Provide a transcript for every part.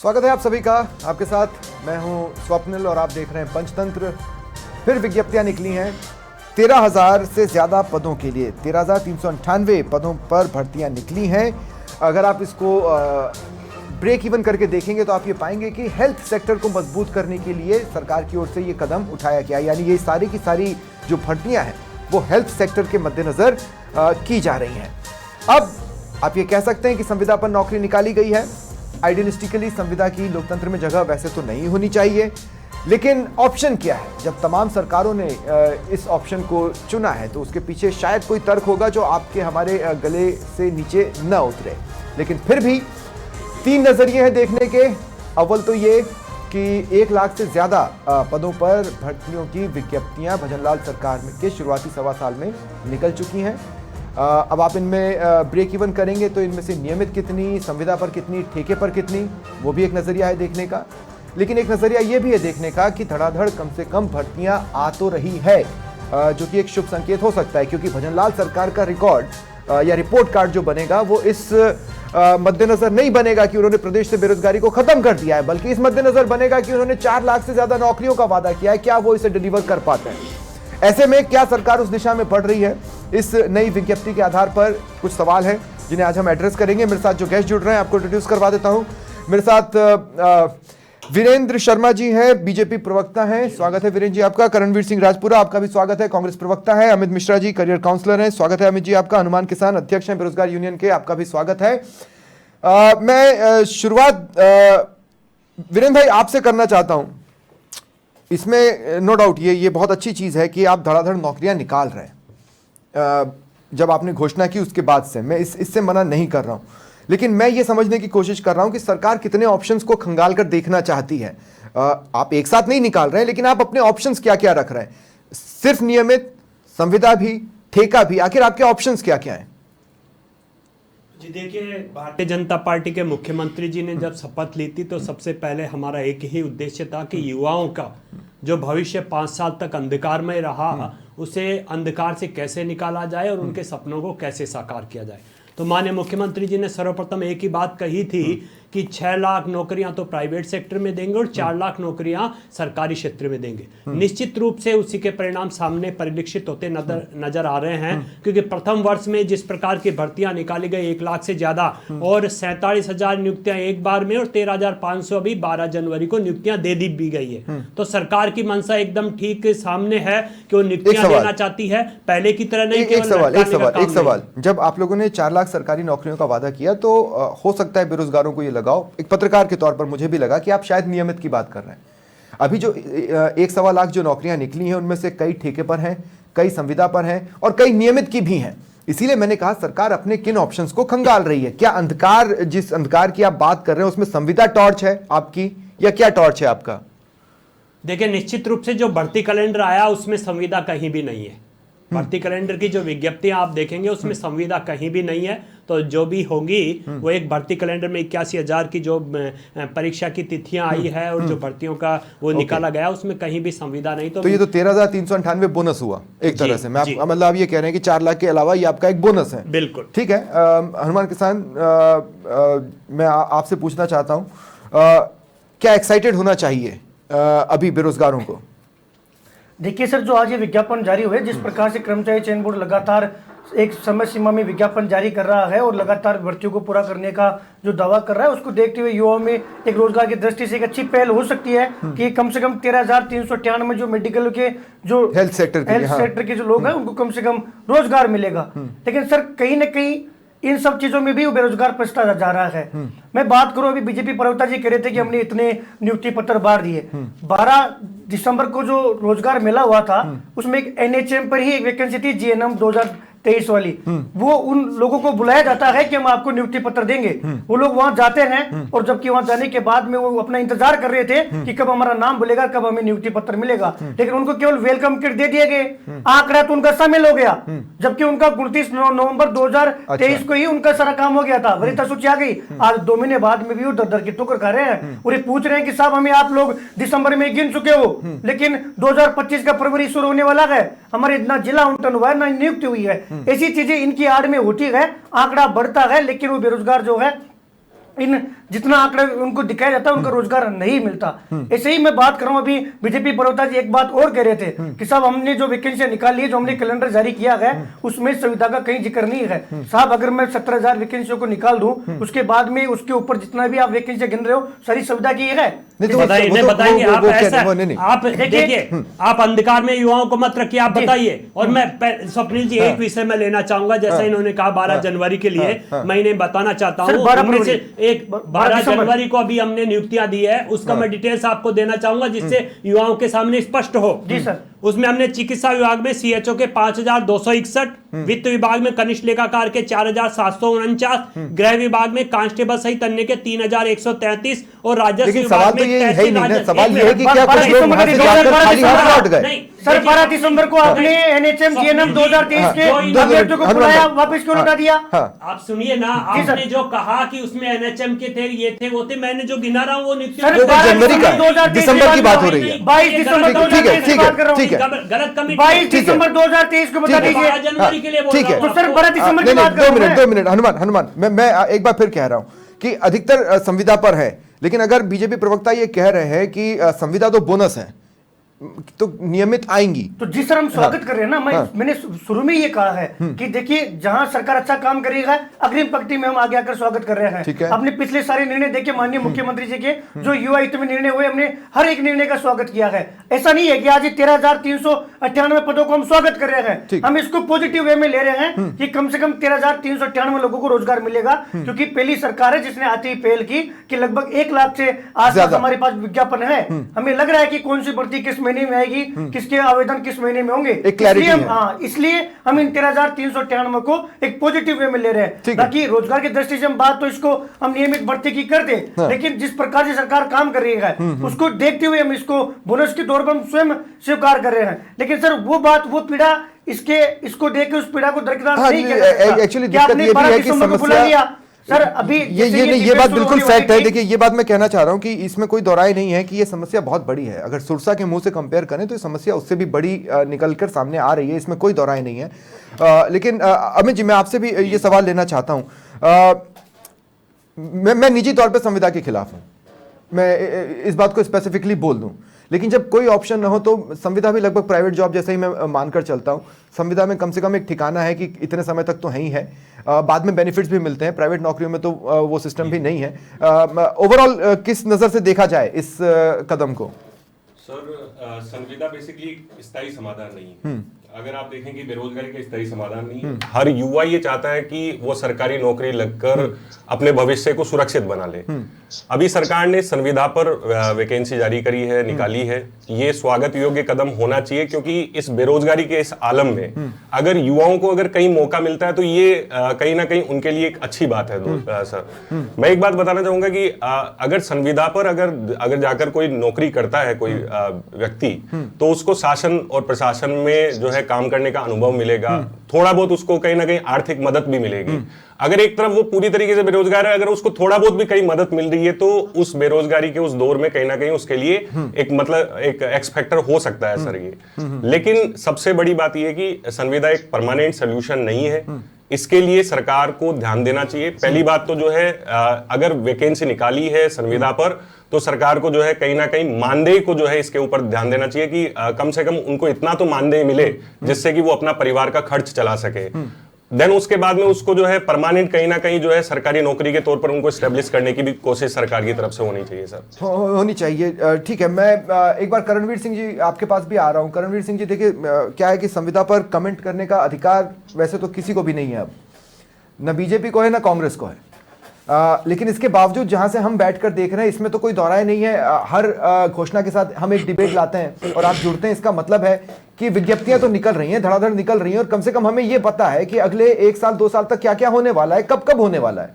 स्वागत है आप सभी का। आपके साथ मैं हूं स्वप्निल और आप देख रहे हैं पंचतंत्र। फिर विज्ञप्तियां निकली हैं 13,000 से ज्यादा पदों के लिए। 13,398 पदों पर भर्तियां निकली हैं। अगर आप इसको ब्रेक इवन करके देखेंगे तो आप ये पाएंगे कि हेल्थ सेक्टर को मजबूत करने के लिए सरकार की ओर से ये कदम उठाया गया, यानी ये सारी की सारी जो भर्तियां हैं वो हेल्थ सेक्टर के मद्देनजर की जा रही हैं। अब आप ये कह सकते हैं कि संविदा पर नौकरी निकाली गई है। आइडियलिस्टिकली संविदा की लोकतंत्र में जगह वैसे तो नहीं होनी चाहिए, लेकिन ऑप्शन क्या है? जब तमाम सरकारों ने इस ऑप्शन को चुना है तो उसके पीछे शायद कोई तर्क होगा जो आपके हमारे गले से नीचे न उतरे। लेकिन फिर भी 3 नजरिए हैं देखने के। अव्वल तो ये कि 1 लाख से ज्यादा पदों पर भर्तियों की विज्ञप्तियां भजनलाल सरकार के शुरुआती सवा साल में निकल चुकी हैं। अब आप इनमें ब्रेक इवन करेंगे तो इनमें से नियमित कितनी, संविदा पर कितनी, ठेके पर कितनी, वो भी एक नजरिया है देखने का। लेकिन एक नजरिया ये भी है देखने का कि धड़ाधड़ कम से कम भर्तियां आ तो रही है, जो कि एक शुभ संकेत हो सकता है, क्योंकि भजनलाल सरकार का रिकॉर्ड या रिपोर्ट कार्ड जो बनेगा वो इस मद्देनजर नहीं बनेगा कि उन्होंने प्रदेश से बेरोजगारी को खत्म कर दिया है, बल्कि इस मद्देनजर बनेगा कि उन्होंने 4 लाख से ज्यादा नौकरियों का वादा किया है। क्या वो इसे डिलीवर कर पाते हैं? ऐसे में क्या सरकार उस दिशा में बढ़ रही है? इस नई विज्ञप्ति के आधार पर कुछ सवाल हैं जिन्हें आज हम एड्रेस करेंगे। मेरे साथ जो गेस्ट जुड़ रहे हैं आपको इंट्रोड्यूस करवा देता हूं। मेरे साथ वीरेंद्र शर्मा जी हैं, बीजेपी प्रवक्ता हैं, स्वागत है वीरेंद्र जी आपका। करणवीर सिंह राजपुरा, आपका भी स्वागत है, कांग्रेस प्रवक्ता है। अमित मिश्रा जी करियर काउंसलर हैं, स्वागत है अमित जी आपका। हनुमान किसान अध्यक्ष हैं बेरोजगार यूनियन के, आपका भी स्वागत है। मैं शुरुआत वीरेंद्र भाई आपसे करना चाहता हूं। इसमें नो डाउट ये बहुत अच्छी चीज़ है कि आप धड़ाधड़ नौकरियां निकाल रहे हैं। जब आपने घोषणा की उसके बाद से मैं इससे मना नहीं कर रहा हूं, लेकिन मैं ये समझने की कोशिश कर रहा हूं कि सरकार कितने ऑप्शंस को खंगाल कर देखना चाहती है। आप एक साथ नहीं निकाल रहे हैं, लेकिन आप अपने ऑप्शंस क्या क्या रख रहे हैं? सिर्फ नियमित, संविदा भी, ठेका भी, आखिर आपके ऑप्शंस क्या क्या हैं? जी देखिए, भारतीय जनता पार्टी के मुख्यमंत्री जी ने जब शपथ ली थी तो सबसे पहले हमारा एक ही उद्देश्य था कि युवाओं का जो भविष्य 5 साल तक अंधकार में रहा उसे अंधकार से कैसे निकाला जाए और उनके सपनों को कैसे साकार किया जाए। तो माननीय मुख्यमंत्री जी ने सर्वप्रथम एक ही बात कही थी कि 6 लाख नौकरियां तो प्राइवेट सेक्टर में देंगे और 4 लाख नौकरियां सरकारी क्षेत्र में देंगे। निश्चित रूप से उसी के परिणाम सामने परिलक्षित होते नजर आ रहे हैं, क्योंकि प्रथम वर्ष में जिस प्रकार की भर्तियां निकाली गई 1 लाख से ज्यादा और 47,000 नियुक्तियां एक बार में और 13,500 अभी 12 जनवरी को नियुक्तियां दे दी भी गई है। तो सरकार की मंशा एकदम ठीक सामने है कि वो नियुक्तियां देना चाहती है, पहले की तरह नहीं। एक सवाल, जब आप लोगों ने 4 लाख सरकारी नौकरियों का वादा किया तो हो सकता है बेरोजगारों को ये लगाओ, एक पत्रकार के तौर पर मुझे भी लगा कि आप शायद नियमित की बात कर रहे हैं। अभी जो 1.25 लाख जो नौकरियां निकली हैं उनमें से कई ठेके पर हैं, कई संविदा पर हैं और कई नियमित की भी हैं। इसीलिए मैंने कहा सरकार अपने किन ऑप्शंस को खंगाल रही है? क्या अंधकार, जिस अंधकार की आप बात कर रहे हैं उसमें संविदा टॉर्च है आपकी या क्या टॉर्च है आपका? देखिए, निश्चित रूप से जो भर्ती कैलेंडर आया उसमें संविदा कहीं भी नहीं है। भर्ती कैलेंडर की जो विज्ञप्तियां आप देखेंगे उसमें संविदा कहीं भी नहीं है। तो जो भी होगी वो एक भर्ती कैलेंडर में 81,000 की जो परीक्षा की तिथियां आई है और जो भर्तियों का वो निकाला गया उसमें कहीं भी संविदा नहीं। तो ये तो 13,398 बोनस हुआ एक तरह से। मैं मतलब आप ये कह रहे हैं कि 4 लाख के अलावा ये आपका एक बोनस है। बिल्कुल ठीक है। हनुमान किसान, मैं आपसे पूछना चाहता हूँ, क्या एक्साइटेड होना चाहिए अभी बेरोजगारों को? देखिए सर, जो आज ये विज्ञापन जारी हुए, जिस प्रकार से कर्मचारी चयन बोर्ड लगातार एक समय सीमा में विज्ञापन जारी कर रहा है और लगातार भर्तियों को पूरा करने का जो दावा कर रहा है, उसको देखते हुए युवाओं में एक रोजगार की दृष्टि से एक अच्छी पहल हो सकती है कि कम से कम 13,398 जो मेडिकल के जो हेल्थ सेक्टर के जो लोग हैं उनको कम से कम रोजगार मिलेगा। लेकिन सर कहीं ना कहीं इन सब चीजों में भी वो बेरोजगार पछता जा रहा है। मैं बात करूं, अभी बीजेपी प्रवक्ता जी कह रहे थे कि हमने इतने नियुक्ति पत्र बांट दिए। 12 दिसंबर को जो रोजगार मेला हुआ था उसमें एक एनएचएम पर ही एक वैकेंसी थी, जीएनएम 2023 वाली। वो उन लोगों को बुलाया जाता है कि हम आपको नियुक्ति पत्र देंगे। वो लोग वहां जाते हैं और जबकि वहां जाने के बाद में वो अपना इंतजार कर रहे थे कि कब हमारा नाम बोलेगा, कब हमें नियुक्ति पत्र मिलेगा। लेकिन उनको केवल वेलकम किट दे दिए गए, आंकड़ा तो उनका शामिल हो गया, जबकि उनका 29 नवंबर 2023 को ही उनका सारा काम हो गया था। वरीयता सूची आ गई, आज 2 महीने बाद में भी वो दर की ठोकर खा रहे हैं और ये पूछ रहे हैं कि साहब हमें आप लोग दिसंबर में गिन चुके हो, लेकिन 2025 का फरवरी शुरू होने वाला है, हमारे ना जिला आवंटन हुआ है ना नियुक्ति हुई है। ऐसी चीजें इनकी आड़ में होती है, आंकड़ा बढ़ता है, लेकिन वो बेरोजगार जो है इन जितना आंकड़ा उनको दिखाया जाता है उनका रोजगार नहीं मिलता। ऐसे ही मैं बात कर रहा हूं, अभी बीजेपी प्रवक्ता जी एक बात और कह रहे थे कि साहब हमने जो वैकेंसी निकाली है, जो हमने कैलेंडर जारी किया है, उसमें संविदा का कहीं जिक्र नहीं है। साहब अगर मैं 17,000 वैकेंसियों को निकाल दूं, उसके बाद में उसके ऊपर जितना भी आप वैकेंसी गिन रहे हो सारी संविदा की है। बताइए आप ऐसा, आप देखिए आप अंधकार में युवाओं को मत रखिए, आप बताइए। और मैं स्वप्निल जी एक विषय में लेना चाहूंगा, जैसा इन्होंने कहा 12 जनवरी के लिए, मैं इन्हें बताना चाहता हूँ। 12 जनवरी को अभी हमने नियुक्तियां दी है, उसका मैं डिटेल्स आपको देना चाहूंगा जिससे युवाओं के सामने स्पष्ट हो। जी सर। उसमें हमने चिकित्सा विभाग में सीएचओ के 5,261, वित्त विभाग में कनिष्ठ लेखाकार के 4,749, गृह विभाग में कांस्टेबल सहित अन्य के 3,133 और राजस्व विभाग में सवाल ये है कि क्या कुछ लोग वहां से जाकर खाली हाथ लौट गए? सर 12 दिसंबर को आपने एनएचएम जीएनएम 2023 के अभ्यर्थियों को बुलाया, वापस क्यों लौटा दिया? आप सुनिए ना, आपने जो कहा कि उसमें एनएचएम के थे, ये थे, वो थे, मैंने जो गिना रहा हूँ वो नियुक्ति जनवरी का, दिसंबर की बात हो रही है। 22 दिसंबर 2023 की बात कर रहा हूँ। गलत कमिटी 22 दिसंबर 2023 को बता दीजिए। जनवरी के लिए बोल ठीक है, रहा हूं। तो सर 12 दिसंबर की बात कर रहा हूं। 2 मिनट हनुमान, मैं एक बार फिर कह रहा हूं कि अधिकतर संविदा पर है, लेकिन अगर बीजेपी प्रवक्ता ये कह रहे हैं कि संविदा तो बोनस है तो नियमित आएंगी, तो जी सर हम स्वागत कर रहे हैं ना। मैंने शुरू में ये कहा है कि देखिए जहां सरकार अच्छा काम करेगा अग्रिम पंक्ति में हम आगे आकर स्वागत कर रहे हैं। अपने पिछले सारे निर्णय देखे माननीय मुख्यमंत्री जी के, जो युवा हित में निर्णय हुए, हमने हर एक निर्णय का स्वागत किया है। ऐसा नहीं है कि आज 13,398 पदों को हम स्वागत कर रहे हैं, हम इसको पॉजिटिव वे में ले रहे हैं कि कम से कम 13,398 लोगों को रोजगार मिलेगा, क्योंकि पहली सरकार है जिसने आती ही पहल की कि लगभग 1 लाख से आसपास हमारे पास विज्ञापन है। हमें लग रहा है कि कौन सी भर्ती किस महीने में आएगी, किसके आवेदन किस महीने में होंगे, इसलिए हम इन 13,398 को एक पॉजिटिव वे में ले रहे हैं। बाकी रोजगार की दृष्टि से हम बात तो इसको हम नियमित भर्ती की करते, लेकिन जिस प्रकार से सरकार काम कर रही है उसको देखते हुए हम इसको बोनस के तौर पर हम स्वयं स्वीकार कर रहे हैं। लेकिन सर वो बात, वो पीड़ा इसको देख के उस पीड़ा को दरकिनार नहीं किया जा सकता। एक्चुअली दिक्कत ये भी है कि समस्या सर अभी ये बात बिल्कुल फैक्ट है। देखिए ये बात मैं कहना चाह रहा हूं कि इसमें कोई दौराय नहीं है कि ये समस्या बहुत बड़ी है। अगर सुरसा के मुंह से कंपेयर करें तो ये समस्या उससे भी बड़ी निकलकर सामने आ रही है, इसमें कोई दौराय नहीं है। लेकिन अमित जी मैं आपसे भी ये सवाल लेना चाहता हूं। मैं निजी तौर पर संविदा के खिलाफ हूं, मैं इस बात को स्पेसिफिकली बोल दूं, लेकिन जब कोई ऑप्शन ना हो तो संविदा भी लगभग प्राइवेट जॉब जैसे ही मैं मानकर चलता हूं। संविदा में कम से कम एक ठिकाना है कि इतने समय तक तो है ही है, बाद में बेनिफिट्स भी मिलते हैं। प्राइवेट नौकरियों में तो वो सिस्टम भी नहीं है। ओवरऑल किस नज़र से देखा जाए इस कदम को? सर संविदा बेसिकली स्थायी समाधान नहीं है। अगर आप देखें कि बेरोजगारी का स्थायी समाधान नहीं है। हर युवा ये चाहता है कि वो सरकारी नौकरी लगकर अपने भविष्य को सुरक्षित बना ले। अभी सरकार ने संविदा पर वैकेंसी जारी करी है, निकाली है, ये स्वागत योग्य कदम होना चाहिए, क्योंकि इस बेरोजगारी के इस आलम में अगर युवाओं को अगर कहीं मौका मिलता है तो ये कहीं ना कहीं उनके लिए एक अच्छी बात है। सर मैं एक बात बताना चाहूंगा कि अगर संविदा पर अगर जाकर कोई नौकरी करता है कोई व्यक्ति, तो उसको शासन और प्रशासन में जो है काम करने का अनुभव मिलेगा, थोड़ा बहुत उसको कहीं ना कहीं आर्थिक मदद भी मिलेगी। अगर एक तरफ वो पूरी तरीके से बेरोजगार है, अगर उसको थोड़ा बहुत भी कहीं मदद मिल रही है तो उस बेरोजगारी के उस दौर में कहीं ना कहीं उसके लिए एक मतलब एक एक्स फैक्टर हो सकता है सर ये। लेकिन सबसे बड़ी बात यह है कि संविदा एक परमानेंट सोल्यूशन नहीं है, इसके लिए सरकार को ध्यान देना चाहिए। पहली बात तो जो है अगर वैकेंसी निकाली है संविदा पर तो सरकार को जो है कहीं ना कहीं मानदेय को जो है इसके ऊपर ध्यान देना चाहिए कि कम से कम उनको इतना तो मानदेय मिले जिससे कि वो अपना परिवार का खर्च चला सके। देन उसके बाद में उसको जो है परमानेंट कहीं ना कहीं जो है सरकारी नौकरी के तौर पर उनको एस्टेब्लिश करने की भी कोशिश सरकार की तरफ से होनी चाहिए सर। होनी चाहिए। ठीक है, मैं एक बार करणवीर सिंह जी आपके पास भी आ रहा हूं। करणवीर सिंह जी देखिए क्या है कि संविदा पर कमेंट करने का अधिकार वैसे तो किसी को भी नहीं है, अब न बीजेपी को है न कांग्रेस को है, लेकिन इसके बावजूद जहां से हम बैठकर देख रहे हैं इसमें तो कोई दौराय नहीं है। हर घोषणा के साथ हम एक डिबेट लाते हैं और आप जुड़ते हैं, इसका मतलब है कि विज्ञप्तियां तो निकल रही हैं, धड़ाधड़ निकल रही हैं, और कम से कम हमें यह पता है कि अगले 1 साल 2 साल तक क्या क्या होने वाला है, कब कब होने वाला है।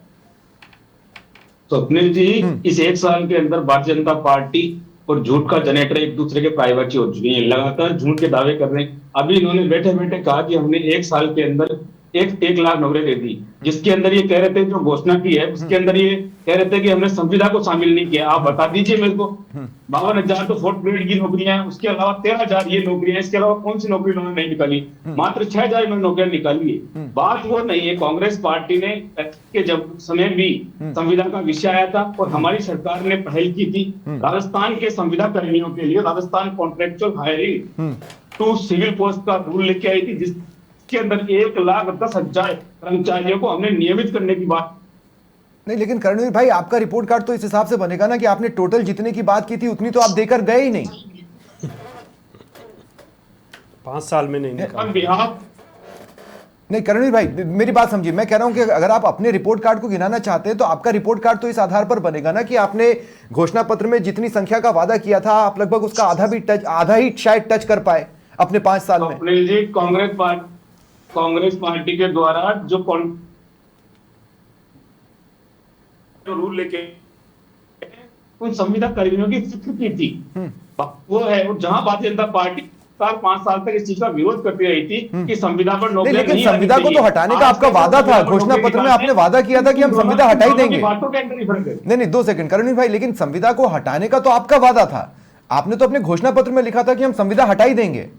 स्वप्निल जी इस 1 साल के अंदर भारतीय जनता पार्टी और झूठ का जनरेटर एक दूसरे के प्राइवेट हो चुके हैं, लगातार झूठ के दावे कर रहे हैं। अभी इन्होंने बैठे बैठे कहा कि हमने 1 साल के अंदर एक लाख नौकरियां दे दी, जिसके अंदर ये कह रहे थे जो घोषणा की है उसके अंदर ये कह रहे थे कि हमने संविदा को शामिल नहीं किया। आप बता दीजिए मेरे को, 52,000 तो फोर्थ ग्रेड की नौकरियां हैं, उसके अलावा 13,000 ये नौकरियां, इसके अलावा कौन सी नौकरी उन्होंने नहीं निकाली? मात्र 6,000 इन्होंने नौकरियां निकाली है। बात वो नहीं है, कांग्रेस पार्टी ने के जब समय भी संविदा का विषय आया था और हमारी सरकार ने पहल की थी राजस्थान के संविदा कर्मियों के लिए Rajasthan contractual hiring to civil post का रूल लेके आई थी, जिसके अंदर 1,10,000 कर्मचारियों को हमने नियमित करने की बात। नहीं, लेकिन करणवीर भाई आपका रिपोर्ट कार्ड तो इस हिसाब से बनेगा ना कि आपने टोटल जितने की बात की थी उतनी तो आप देकर गए ही नहीं। 5 साल में नहीं निकाला। नहीं करणवीर भाई मेरी बात समझिए, मैं कह रहा हूं कि अगर आप अपने रिपोर्ट कार्ड को गिनाना चाहते हैं तो आपका रिपोर्ट कार्ड तो इस आधार पर बनेगा ना कि आपने घोषणा पत्र में जितनी संख्या का वादा किया था आप लगभग उसका आधा ही शायद टच कर पाए अपने 5 साल में। जी कांग्रेस पार्टी के द्वारा जो रूल लेके उन संविदा कर्मियों की स्वीकृति थी वो है, और जहां भारतीय जनता पार्टी 5 साल तक इस चीज का विरोध करती रही थी कि संविदा पर नौकरी नहीं, लेकिन संविदा को तो हटाने का आपका वादा था, घोषणा पत्र में आपने वादा किया था कि हम संविदा हटा ही देंगे। नहीं 2 सेकंड करणवीर भाई, लेकिन संविदा को हटाने का तो आपका वादा था, आपने तो अपने घोषणा पत्र में लिखा था कि हम संविदा हटा ही देंगे।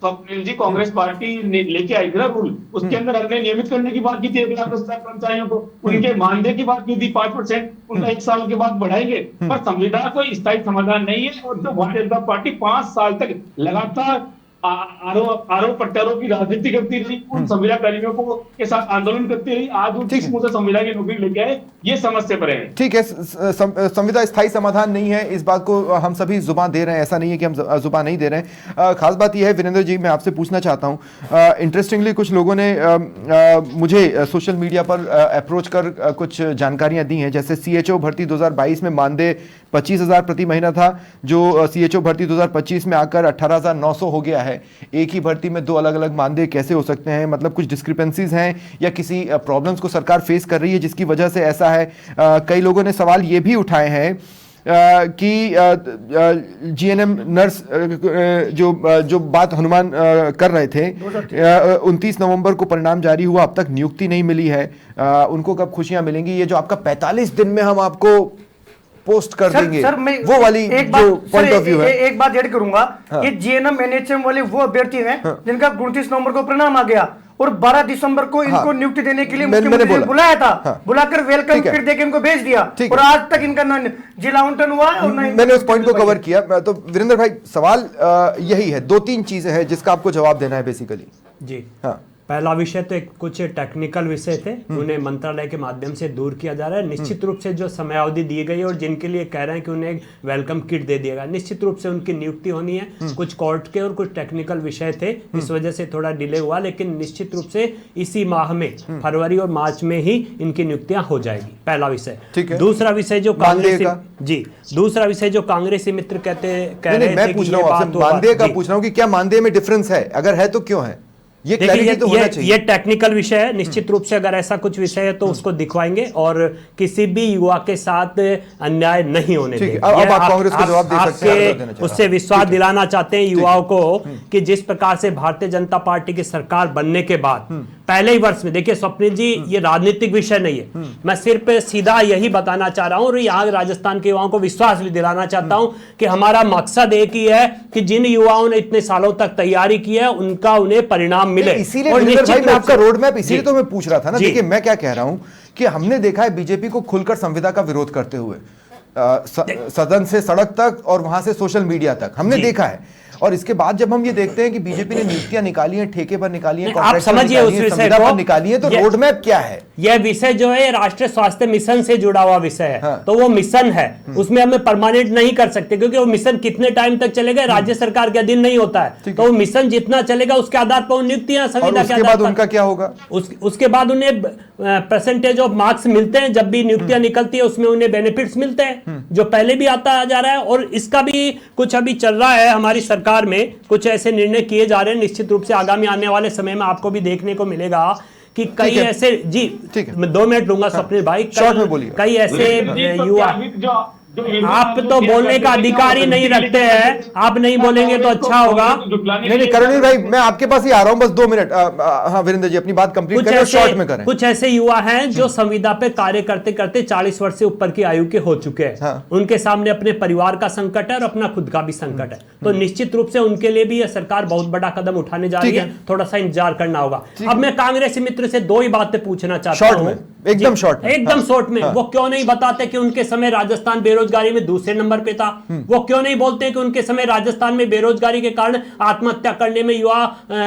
स्वप्निल जी कांग्रेस पार्टी लेके आई थी ना रूल, उसके अंदर हमने नियमित करने की बात की थी 1,10,000 कर्मचारियों को, उनके मानदेय की बात की थी 5%, उनका 1 साल के बाद बढ़ाएंगे, पर संविदा कोई स्थायी समाधान नहीं है। और जो भारतीय जनता पार्टी 5 साल तक लगातार आरोप प्रत्यारोप की राजनीति करती रही, उन संविदा कर्मियों को के साथ आंदोलन करती रही, आज वो किस मुंह से संविदा की नौकरी लेके आए, ये समझ पर है। ठीक है, संविदा स्थायी समाधान नहीं है, इस बात को हम सभी जुबान दे रहे हैं, ऐसा नहीं है कि हम जुबान नहीं दे रहे हैं। खास बात यह है वीरेंद्र जी, मैं आपसे पूछना चाहता हूं, इंटरेस्टिंगली कुछ लोगों ने मुझे सोशल मीडिया पर अप्रोच कर कुछ जानकारियां दी हैं, जैसे CHO भर्ती 2022 में मानदेय 25,000 प्रति महीना था, जो CHO भर्ती 2025 में आकर 18,900 हो गया है। एक ही भर्ती में 2 अलग अलग मानदेय कैसे हो सकते हैं? मतलब कुछ डिस्क्रिपेंसीज हैं या किसी प्रॉब्लम्स को सरकार फेस कर रही है जिसकी वजह से ऐसा है? कई लोगों ने सवाल ये भी उठाए हैं कि GNM नर्स जो बात हनुमान कर रहे थे, 29 नवंबर को परिणाम जारी हुआ, अब तक नियुक्ति नहीं मिली है, उनको कब खुशियां मिलेंगी? ये जो आपका 45 दिन में हम आपको पोस्ट कर देंगे, सर मैं वो वाली जो पॉइंट ऑफ व्यू है। एक बात ऐड करूंगा, ये GNM NHM वाले वो अभ्यर्थी हैं जिनका 29 नवंबर को परिणाम आ गया और 12 दिसंबर को इनको नियुक्ति देने के लिए मुख्यमंत्री ने बुलाया था, बुलाकर वेलकम किट देके इनको भेज दिया और आज तक इनका ना जिला आवंटन हुआ और ना मैंने उस पॉइंट को कवर किया। तो वीरेंद्र भाई सवाल यही है, 2-3 चीजें हैं जिसका आपको जवाब देना है बेसिकली। जी हाँ, पहला विषय तो कुछ टेक्निकल विषय थे, उन्हें मंत्रालय के माध्यम से दूर किया जा रहा है। निश्चित रूप से जो समयावधि दी गई है और जिनके लिए कह रहे हैं कि उन्हें वेलकम किट दे दिया गया, निश्चित रूप से उनकी नियुक्ति होनी है। कुछ कोर्ट के और कुछ टेक्निकल विषय थे, इस वजह से थोड़ा डिले हुआ, लेकिन निश्चित रूप से इसी माह में फरवरी और मार्च में ही इनकी नियुक्तियां हो जाएगी। पहला विषय। दूसरा विषय जो दूसरा विषय जो कांग्रेसी मित्र कह रहे थे, पूछ रहा हूं मानदेय का, पूछ रहा हूं कि क्या मानदेय में डिफरेंस है, अगर है तो क्यों है? ये टेक्निकल विषय है, निश्चित रूप से अगर ऐसा कुछ विषय है तो उसको दिखवाएंगे और किसी भी युवा के साथ अन्याय नहीं होने देंगे। अब आप कांग्रेस को जवाब दे सकते हैं, उससे विश्वास दिलाना चाहते हैं युवाओं को कि जिस प्रकार से भारतीय जनता पार्टी की सरकार बनने के बाद पहले ही वर्ष में, देखिए स्वप्निल जी ये राजनीतिक विषय नहीं है, मैं सिर्फ सीधा यही बताना चाह रहा हूं और यहाँ राजस्थान के युवाओं को विश्वास भी दिलाना चाहता हूं कि हमारा मकसद एक ही है कि जिन युवाओं ने इतने सालों तक तैयारी की है उनका उन्हें परिणाम मिले। इसीलिए भाई मैं आपका रोड मैप इसीलिए तो मैं पूछ रहा था ना। देखिए मैं क्या कह रहा हूं कि हमने देखा है बीजेपी को खुलकर संविदा का विरोध करते हुए सदन से सड़क तक और वहां से सोशल मीडिया तक हमने देखा है, और इसके बाद जब हम ये देखते हैं कि बीजेपी ने नियुक्तियां निकाली हैं, ठेके पर निकाली हैं, आप समझिए उस विषय को निकाली है, तो रोड मैप क्या है? यह विषय जो है राष्ट्रीय स्वास्थ्य मिशन से जुड़ा हुआ विषय है। हाँ। तो वो मिशन है, उसमें हमें परमानेंट नहीं कर सकते क्योंकि वो मिशन कितने टाइम तक चलेगा राज्य सरकार के अधीन नहीं होता है। तो वो मिशन जितना चलेगा उसके आधार पर नियुक्तियां संविदा के आधार पर। उनका क्या होगा? उसके बाद उन्हें परसेंटेज ऑफ मार्क्स मिलते हैं, जब भी नियुक्तियां निकलती है उसमें उन्हें बेनिफिट्स मिलते हैं, जो पहले भी आता जा रहा है। और इसका भी कुछ अभी चल रहा है हमारी सरकार में, कुछ ऐसे निर्णय किए जा रहे हैं। निश्चित रूप से आगामी आने वाले समय में आपको भी देखने को मिलेगा कि कई ऐसे, जी मैं 2 मिनट लूंगा स्वप्निल भाई, शॉर्ट में बोलिए, कई ऐसे युवा आप तो बोलने का अधिकार ही नहीं रखते हैं, आप नहीं बोलेंगे तो अच्छा होगा। नहीं करणवीर भाई, मैं आपके पास ही आ रहा हूं, बस 2 मिनट। हाँ वीरेंद्र जी, अपनी बात कंप्लीट करें और शॉर्ट में करें। कुछ ऐसे युवा हैं जो संविदा पे कार्य करते करते 40 वर्ष से ऊपर की आयु के हो चुके हैं। हाँ। उनके सामने अपने परिवार का संकट है और अपना खुद का भी संकट है, तो निश्चित रूप से उनके लिए भी यह सरकार बहुत बड़ा कदम उठाने जा रही है। थोड़ा सा इंतजार करना होगा। अब मैं कांग्रेसी मित्र से 2 ही बातें पूछना चाहता हूं, एकदम शॉर्ट में। एकदम शॉर्ट में। वो क्यों नहीं बताते कि उनके समय राजस्थान बेरोजगारी में दूसरे नंबर पे था? वो क्यों नहीं बोलते कि उनके समय राजस्थान में बेरोजगारी के कारण आत्महत्या करने में युवा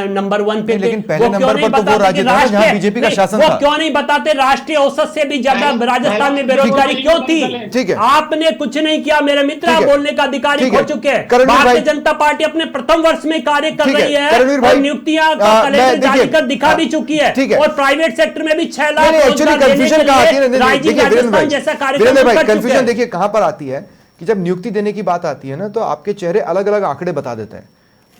नंबर 1 पे थे? लेकिन पहले नंबर पर तो वो राज्य था जहां बीजेपी का शासन था। वो क्यों नहीं बताते राष्ट्रीय औसत से भी ज्यादा राजस्थान में बेरोजगारी क्यों थी? ठीक है, आपने कुछ नहीं किया मेरे मित्र, आप बोलने का अधिकारी हो चुके हैं। भारतीय जनता पार्टी अपने प्रथम वर्ष में कार्य कर रही है और नियुक्तियां कैलेंडर जारी कर दिखा भी चुकी है, और प्राइवेट सेक्टर में भी 6 लाख एक्चुअली कंफ्यूजन कहां आती है? जैसा कंफ्यूजन देखिए कहां पर आती है कि जब नियुक्ति देने की बात आती है ना, तो आपके चेहरे अलग अलग आंकड़े बता देते हैं,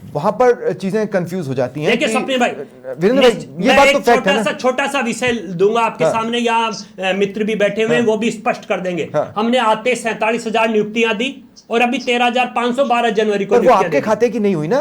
वहां पर चीजें कंफ्यूज हो जाती हैं। देखिए सपने भाई, वीरेंद्र भाई, ये बात तो फैक्ट है ना। छोटा सा विषय दूंगा आपके सामने, यहाँ मित्र भी बैठे हुए हैं, वो भी स्पष्ट कर देंगे। हमने आते 47,000 नियुक्तियां दी और अभी 13,512 जनवरी को वो आपके खाते की नहीं हुई ना,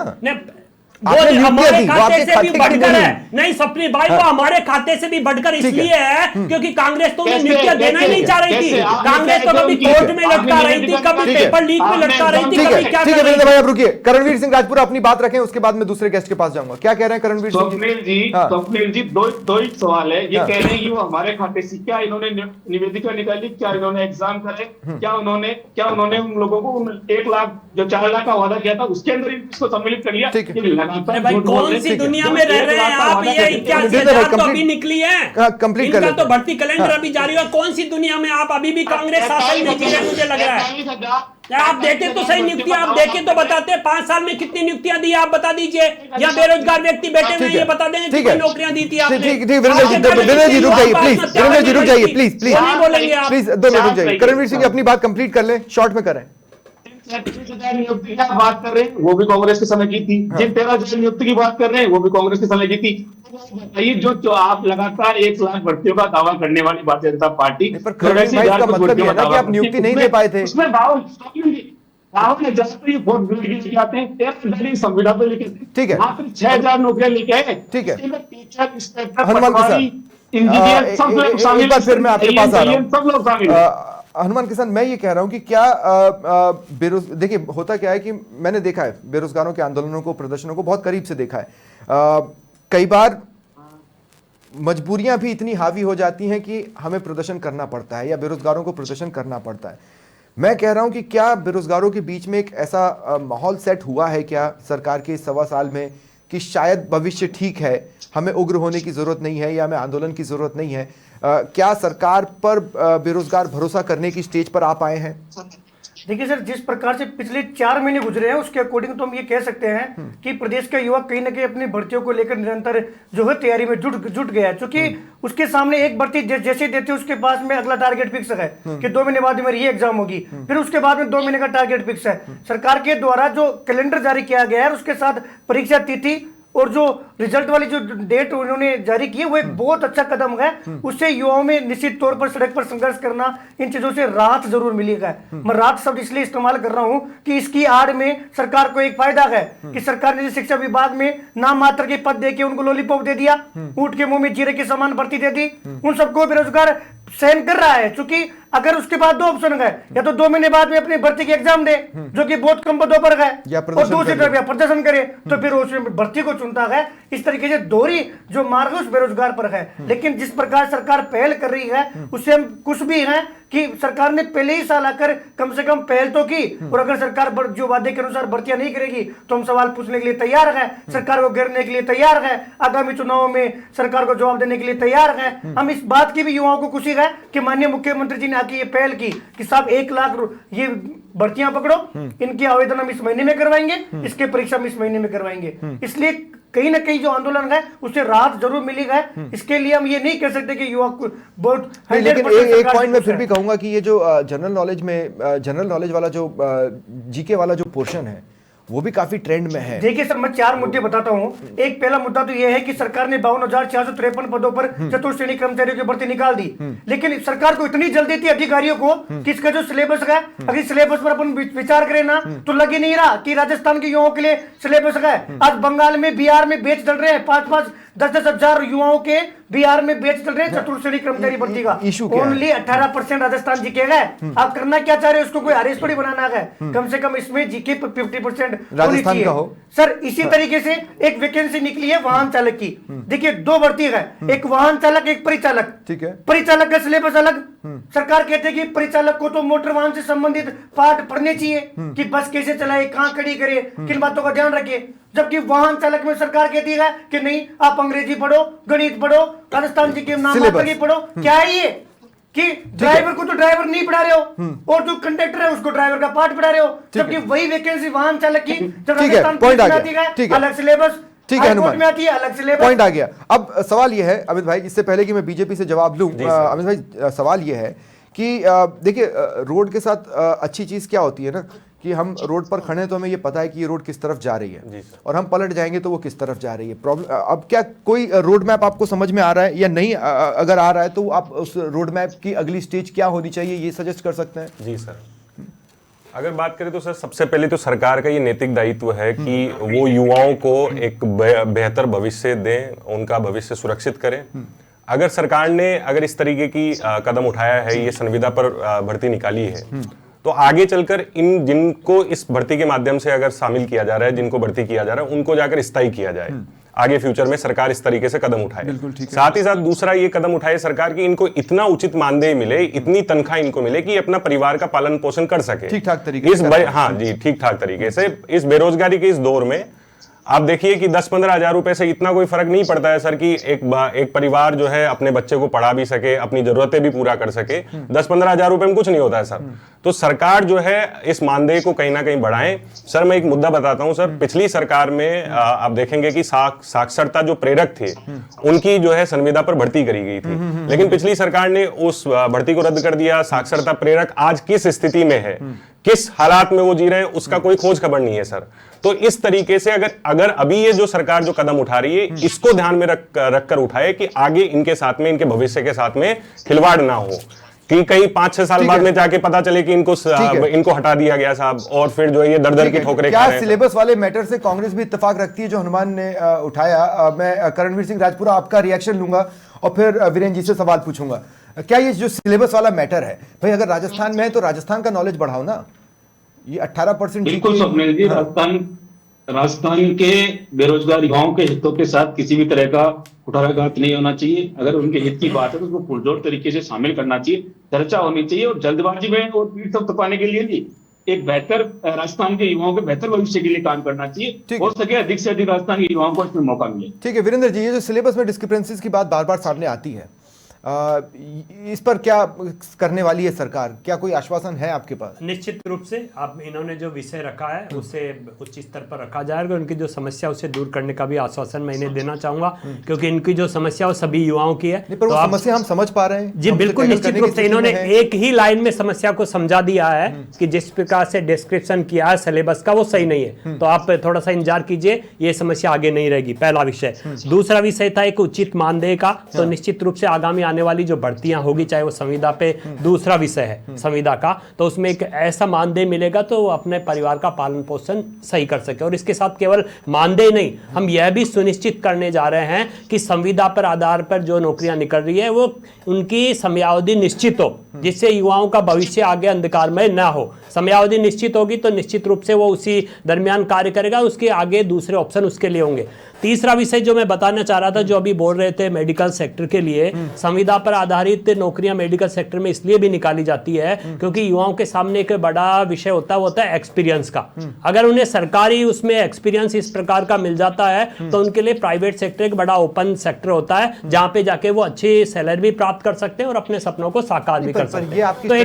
वो हमारे खाते से भी बढ़कर है। नहीं सपनी भाई, वो हमारे खाते से भी बढ़कर इसलिए है क्योंकि कांग्रेस तो नियुक्तियां देना ही नहीं चाह रही थी। कांग्रेस तो कभी कोर्ट में लटका रही थी, कभी पेपर लीक में लटका रही थी, कभी क्या। ठीक है वीरेंद्र भाई, आप रुकिए। करणवीर सिंह राजपुरा अपनी बात रखें, उसके बाद मैं दूसरे गेस्ट के पास जाऊंगा। क्या कह रहे हैं करणवीर सिंह जी? स्वप्निल जी, दो ही सवाल है। ये कह रहे हैं कि वो हमारे खाते से, क्या इन्होंने निवेदिका निकाली, क्या इन्होंने एग्जाम करे, क्या उन्होंने उन लोगों को 1 लाख जो 4 लाख का वादा किया था उसके अंदर इसको सम्मिलित कर लिया? भाई कौन सी दुनिया में रह रहे हैं आप? ये 81,000 तो अभी निकली है, कंप्लीट कर इनका तो भर्ती कैलेंडर अभी जारी हुआ। कौन सी दुनिया में आप अभी भी कांग्रेस शासन में जी रहे, मुझे लग रहा है। आप देखे तो सही नियुक्तियां, आप देखे तो बताते 5 साल में कितनी नियुक्तियां दी आप बता दीजिए, या बेरोजगार व्यक्ति बैठे हुए ये बता देंगे कितनी नौकरियां दी थी आपने। वीरेंद्र जी रुक जाइए प्लीज, वीरेंद्र जी रुक जाइए प्लीज, नहीं बोलेंगे आप प्लीज 2 मिनट रुक जाइए। करणवीर सिंह अपनी बात कंप्लीट कर लें, शॉर्ट में करें। 30,000 नियुक्ति की बात कर रहे हैं, वो भी कांग्रेस के समय की थी। जिन 13,000 नियुक्ति की बात कर रहे हैं, वो भी कांग्रेस के समय की थी। बताइए, जो आप लगातार 1 लाख भर्तियों का दावा करने वाली भारतीय जनता पार्टी, पर मतलब ये है ना कि आप नियुक्ति नहीं दे पाए थे। उसमें राहुल ने जब भी वोट लेके आते हैं 13,000 संविदा पे लेके, ठीक है, मात्र 6,000 नौकरियां लेके आए। ठीक है, टीचर, इंस्पेक्टर, हनुमान किसान, इंजीनियर सब लोग शामिल। एक बार फिर मैं आपके पास आ रहा हूं, सब लोग शामिल। हनुमान किसान, मैं ये कह रहा हूं कि क्या देखिए होता क्या है कि मैंने देखा है बेरोजगारों के आंदोलनों को, प्रदर्शनों को बहुत करीब से देखा है। कई बार मजबूरियां भी इतनी हावी हो जाती हैं कि हमें प्रदर्शन करना पड़ता है या बेरोजगारों को प्रदर्शन करना पड़ता है। मैं कह रहा हूं कि क्या बेरोजगारों के बीच में एक ऐसा माहौल सेट हुआ है क्या सरकार के 1.25 साल में कि शायद भविष्य ठीक है, हमें उग्र होने की जरूरत नहीं है या हमें आंदोलन की जरूरत नहीं है? क्या सरकार पर बेरोजगार भरोसा करने की स्टेज पर आप आए हैं? देखिए सर, जिस प्रकार से पिछले 4 महीने गुजरे हैं उसके अकॉर्डिंग तो हम ये कह सकते हैं कि प्रदेश का युवा कहीं ना कहीं अपनी भर्तियों को लेकर निरंतर जो है तैयारी में जुट गया है। क्योंकि उसके सामने एक भर्ती जैसे देते उसके पास में अगला टारगेट फिक्स है कि 2 महीने बाद मेरी ये एग्जाम होगी, फिर उसके बाद में 2 महीने का टारगेट फिक्स है। सरकार के द्वारा जो कैलेंडर जारी किया गया है उसके साथ परीक्षा तिथि और जो रिजल्ट वाली जो डेट उन्होंने जारी की है वो एक बहुत अच्छा कदम है। उससे युवाओं में निश्चित तौर पर सड़क पर संघर्ष करना, इन चीजों से राहत जरूर मिलेगा। मैं राहत शब्द इसलिए इस्तेमाल कर रहा हूं कि इसकी आड़ में सरकार को एक फायदा है कि सरकार ने शिक्षा विभाग में नाम मात्र के पद देके उनको लॉलीपॉप दे दिया, ऊंट के मुंह में जीरे के समान भर्ती दे दी, उन सबको बेरोजगार सहन कर रहा है। क्योंकि अगर उसके बाद 2 ऑप्शन है, या तो 2 महीने बाद में अपनी भर्ती की एग्जाम दे जो कि बहुत कम पदों पर है, और दूसरी तरफ या प्रदर्शन करे तो फिर उसमें भर्ती को चुनता है। इस तरीके से दोहरी जो मार्ग उस बेरोजगार पर है। लेकिन जिस प्रकार सरकार पहल कर रही है उससे हम कुछ भी हैं कि सरकार ने पहले ही साल आकर कम से कम पहल तो की, और अगर सरकार जो वादे के अनुसार भर्तियां नहीं करेगी तो हम सवाल पूछने के लिए तैयार है, सरकार को घेरने के लिए तैयार है, आगामी चुनावों में सरकार को जवाब देने के लिए तैयार है। हम इस बात की भी युवाओं को खुशी है कि माननीय मुख्यमंत्री जी ने आके ये पहल की कि साहब 1 लाख ये भर्तियां पकड़ो, इनके आवेदन हम इस महीने में करवाएंगे, इसके परीक्षा हम इस महीने में करवाएंगे। इसलिए कहीं ना कहीं जो आंदोलन है उससे राहत जरूर मिली है। इसके लिए हम ये नहीं कह सकते कि युवा को बहुत, लेकिन एक पॉइंट में फिर भी कहूंगा कि ये जो जनरल नॉलेज वाला जो जीके वाला जो पोर्शन है वो भी काफी ट्रेंड में है। देखिए सर, मैं 4 मुद्दे बताता हूँ। एक पहला मुद्दा तो यह है कि सरकार ने 52,453 पदों पर चतुर्थ श्रेणी कर्मचारियों की भर्ती निकाल दी, लेकिन सरकार को इतनी जल्दी थी अधिकारियों को कि इसका जो सिलेबस है, अगर सिलेबस पर अपन विचार करें ना तो लग ही नहीं रहा कि राजस्थान के युवाओं के लिए सिलेबस है। आज बंगाल में, बिहार में बैच चल रहे हैं, 5-5, 10-10 हजार युवाओं के बिहार में बैच चल रहे हैं चतुर्थ श्रेणी कर्मचारी भर्ती का। ओनली 18% राजस्थान जीके है। आप करना क्या चाह रहे हो? उसको कोई आरएस थोड़ी बनाना है, कम से कम इसमें जीके 50% राजस्थान का हो सर। इसी तरीके से एक वैकेंसी निकली है वाहन चालक की। देखिए 2 भर्ती है, एक वाहन चालक, एक परिचालक। ठीक है, परिचालक का सिलेबस अलग। सरकार कहते हैं कि परिचालक को तो मोटर वाहन से संबंधित पाठ पढ़ने चाहिए कि बस कैसे चलाए, कहां खड़ी करे, किन बातों का ध्यान रखे, जबकि वाहन चालक में सरकार कहती है कि नहीं, आप अंग्रेजी पढ़ो, गणित पढ़ो, राजस्थान जी के नाम पढ़ो। क्या है ये कि ड्राइवर को तो ड्राइवर नहीं पढ़ा रहे हो और जो कंडक्टर है उसको ड्राइवर का पाठ पढ़ा रहे हो, जबकि वही वैकेंसी वाहन चालक की जब राजस्थान पुलिस में आती है अलग सिलेबस, ठीक है हनुमान, में आती है अलग सिलेबस। पॉइंट आ गया। अब सवाल यह है अमित भाई, इससे पहले कि मैं बीजेपी से जवाब लूं, अमित भाई सवाल यह है कि देखिए रोड के साथ अच्छी चीज क्या होती है ना कि हम रोड पर खड़े हैं तो हमें ये पता है कि ये रोड किस तरफ जा रही है और हम पलट जाएंगे तो वो किस तरफ जा रही है। प्रॉब्लम अब क्या कोई रोड मैप आपको समझ में आ रहा है या नहीं? अगर आ रहा है तो आप उस रोड मैप की अगली स्टेज क्या होनी चाहिए ये सजेस्ट कर सकते हैं? जी सर, अगर बात करें तो सर सबसे पहले तो सरकार का ये नैतिक दायित्व है कि वो युवाओं को एक बेहतर भविष्य दें, उनका भविष्य सुरक्षित करें। अगर सरकार ने अगर इस तरीके की कदम उठाया है, ये संविदा पर भर्ती निकाली है, तो आगे चलकर इन जिनको इस भर्ती के माध्यम से अगर शामिल किया जा रहा है, जिनको भर्ती किया जा रहा है, उनको जाकर स्थायी किया जाए। आगे फ्यूचर में सरकार इस तरीके से कदम उठाए। साथ ही साथ दूसरा ये कदम उठाए सरकार की इनको इतना उचित मानदेय मिले, इतनी तनख्वाह इनको मिले कि अपना परिवार का पालन पोषण कर सके ठीक ठाक तरीके से। हाँ जी, ठीक ठाक तरीके से। इस बेरोजगारी के इस दौर में आप देखिए कि 10-15 हजार रुपए से इतना कोई फर्क नहीं पड़ता है सर कि एक परिवार जो है अपने बच्चे को पढ़ा भी सके, अपनी जरूरतें भी पूरा कर सके। 10-15 हजार रुपए में कुछ नहीं होता है सर। तो सरकार जो है इस मानदेय को कहीं ना कहीं बढ़ाएं। सर मैं एक मुद्दा बताता हूं सर, पिछली सरकार में आप देखेंगे कि साक्षरता जो प्रेरक थे उनकी जो है संविदा पर भर्ती करी गई थी, लेकिन पिछली सरकार ने उस भर्ती को रद्द कर दिया। साक्षरता प्रेरक आज किस स्थिति में है, किस हालात में वो जी रहे हैं, उसका कोई खोज खबर नहीं है सर। तो इस तरीके से अगर अभी ये जो सरकार जो कदम उठा रही है इसको ध्यान में रख कर उठाए कि आगे इनके साथ में, इनके भविष्य के साथ में खिलवाड़ ना हो कि कहीं 5-6 साल बाद में जाके पता चले कि इनको हटा दिया गया साहब और फिर जो है ये दर की ठोकरें खा रहे हैं। सिलेबस वाले मैटर से कांग्रेस भी इत्तेफाक रखती है जो हनुमान ने उठाया। मैं करणवीर सिंह राजपुरा आपका रिएक्शन लूंगा और फिर वीरेंद्र जी से सवाल पूछूंगा। क्या ये जो सिलेबस वाला मैटर है भाई, अगर राजस्थान में है तो राजस्थान का नॉलेज बढ़ाओ ना। ये 18% बिल्कुल स्वप्निल जी, राजस्थान के बेरोजगार युवाओं के हितों के साथ किसी भी तरह का कुठाराघात नहीं होना चाहिए। अगर उनके हित की बात है तो उसको पुरजोर तरीके से शामिल करना चाहिए, चर्चा होनी चाहिए और जल्दबाजी में और पीठ सब तपाने के लिए नहीं, एक बेहतर राजस्थान के युवाओं के बेहतर भविष्य के लिए काम करना चाहिए। हो सके अधिक से अधिक राजस्थान के युवाओं को इसमें मौका मिले। ठीक है वीरेंद्र जी, ये जो सिलेबस में डिस्क्रिपेंसीज की बात बार बार सामने आती है, इस पर क्या करने वाली है सरकार? क्या कोई आश्वासन है आपके पास? निश्चित रूप से आप इन्होंने जो विषय रखा है उसे उच्च स्तर पर रखा जाएगा। उनकी जो समस्या उसे दूर करने का भी आश्वासन मैं इन्हें देना चाहूंगा, क्योंकि इनकी जो समस्या वो सभी युवाओं की है। पर वो समस्या हम समझ पा रहे हैं जी, बिल्कुल निश्चित रूप से इन्होंने एक ही लाइन में समस्या को समझा दिया है कि जिस प्रकार से डिस्क्रिप्शन किया है सिलेबस का वो सही नहीं है। तो आप थोड़ा सा इंतजार कीजिए, ये समस्या आगे नहीं रहेगी। पहला विषय। दूसरा विषय था एक उचित मानदेय का। तो निश्चित रूप से आगामी आने वाली जो बढ़ती होगी, चाहे वो संविदा पे दूसरा विषय है संविदा का, तो उसमें एक ऐसा मानदेय मिलेगा तो वो अपने परिवार का पालन पोषण सही कर सके। और इसके साथ केवल मानदेय नहीं, हम यह भी सुनिश्चित करने जा रहे हैं कि संविदा पर आधार पर जो नौकरियां निकल रही है वो उनकी समयावधि निश्चित हो, जिससे युवाओं का भविष्य आगे अंधकारमय ना हो। समयावधि निश्चित होगी तो निश्चित रूप से वो उसी दरमियान कार्य करेगा, उसके आगे दूसरे ऑप्शन उसके लिए होंगे। तीसरा विषय जो मैं बताना चाह रहा था, जो अभी बोल रहे थे मेडिकल सेक्टर के लिए संविदा पर आधारित नौकरियां मेडिकल सेक्टर में इसलिए भी निकाली जाती है क्योंकि युवाओं के सामने एक बड़ा विषय होता है, वो होता है एक्सपीरियंस का। अगर उन्हें सरकारी उसमें एक्सपीरियंस इस प्रकार का मिल जाता है तो उनके लिए प्राइवेट सेक्टर एक बड़ा ओपन सेक्टर होता है, जहां पे जाके वो अच्छी सैलरी भी प्राप्त कर सकते हैं और अपने सपनों को साकार भी कर सकते हैं। तो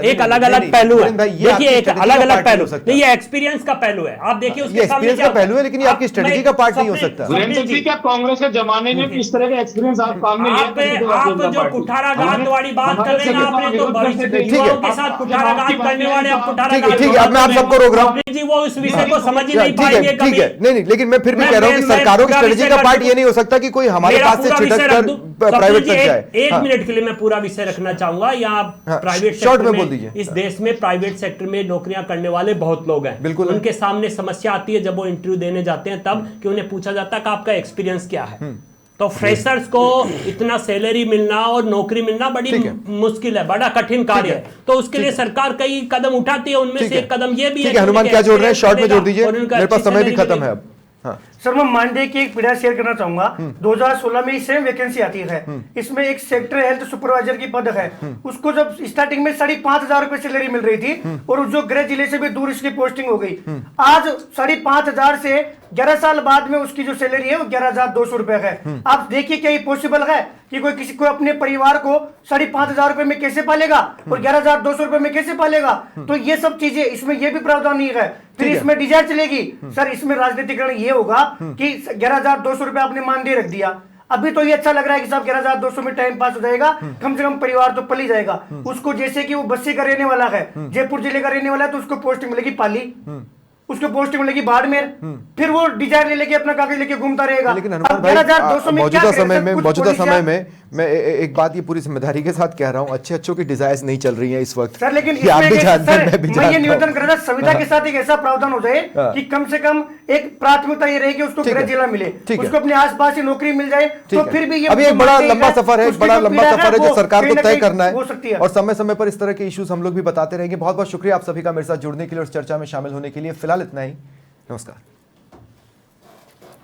एक अलग अलग पहलू है, देखिए एक अलग अलग पहलू, ये एक्सपीरियंस का पहलू है। आप देखिए उसके सामने क्या पहलू है, लेकिन ये आपकी स्ट्रेटजी का नहीं हो सकता। क्या कांग्रेस के जमाने में इस तरह का एक्सपीरियंस आप सामने आप आप जो कुठाराघात वाली बात कर रहे हैं ना, आपने तो भविष्य युवाओं के साथ कुठाराघात करने वाले अब कुठाराघात, ठीक है, अब मैं आप सबको रोक रहा हूँ जी, वो इस विषय को समझ ही नहीं पाएंगे कभी। ठीक है, नहीं, लेकिन मैं फिर भी कह रहा हूँ कि सरकारों की स्ट्रेटेजी का पार्ट ये नहीं हो सकता कि कोई हमारे पास से छिटक कर प्राइवेट तक जाए। एक मिनट के लिए मैं पूरा विषय रखना चाहूंगा। यहाँ प्राइवेट शॉर्ट में सेक्टर बोल दीजिए। इस देश में प्राइवेट सेक्टर में नौकरियां करने वाले बहुत लोग हैं, बिल्कुल। उनके सामने समस्या आती है जब वो इंटरव्यू देने जाते हैं, तब कि उन्हें पूछा जाता है कि आपका एक्सपीरियंस क्या है। तो फ्रेशर्स को इतना सैलरी मिलना और नौकरी मिलना बड़ी मुश्किल है, बड़ा कठिन कार्य है। तो उसके लिए सरकार कई कदम उठाती है, उनमें से एक कदम ये भी है। हनुमान क्या जोड़ रहे हैं, शॉर्ट में जोड़ दीजिए, मेरे पास समय भी खत्म है अब। हाँ। सर मैं मानदेय की एक पीड़ा शेयर करना चाहूंगा। 2016 में सेम वैकेंसी आती है, इसमें एक सेक्टर हेल्थ सुपरवाइजर की पद है। उसको जब स्टार्टिंग में 5,500 रुपए सैलरी मिल रही थी और जो गृह जिले से भी दूर इसकी पोस्टिंग हो गई। आज 5,500 से 11 साल बाद में उसकी जो सैलरी है वो 11,200 रुपए है। आप देखिए क्या ये पॉसिबल है कि कोई किसी को अपने परिवार को 5,500 रुपए में कैसे पालेगा और 11,200 रुपए में कैसे पालेगा। तो ये सब चीजें इसमें ये भी प्रावधान नहीं है। फिर इसमें डिजायर चलेगी सर, इसमें राजनीतिकरण ये होगा कि 11,200 रुपए आपने मानदेय रख दिया। अभी तो ये अच्छा लग रहा है कि साहब 11,200 में टाइम पास हो जाएगा, कम से कम परिवार तो पल ही जाएगा। उसको जैसे कि वो बस्सी का रहने वाला है, जयपुर जिले का रहने वाला है, तो उसको पोस्टिंग मिलेगी पाली, उसको पोस्टिंग मिलेगी बाड़मेर, फिर वो डिजायर ले लेके अपना कागज लेके घूमता रहेगा। लेकिन हनुमान भाई, मौजूदा समय में मैं एक बात ये पूरी जिम्मेदारी के साथ कह रहा हूँ, अच्छों की डिजायर्स नहीं चल रही हैं इस वक्त सर। लेकिन आप भी जानते हैं, मैं भी मैं ये निवेदन कर रहा था, संविदा के साथ एक ऐसा प्रावधान हो जाए कि कम से कम एक प्राथमिकता ये रहे कि उसको गृह जिला मिले, उसको अपने आसपास ही नौकरी मिल जाए। तो फिर भी ये अभी एक बड़ा लंबा सफर है, बड़ा लंबा सफर है जो सरकार को तय करना है, हो सकती है। और समय समय पर इस तरह के इश्यूज हम लोग भी बताते रहेंगे। बहुत बहुत शुक्रिया आप सभी का मेरे साथ जुड़ने के लिए और चर्चा में शामिल होने के लिए। फिलहाल इतना ही, नमस्कार।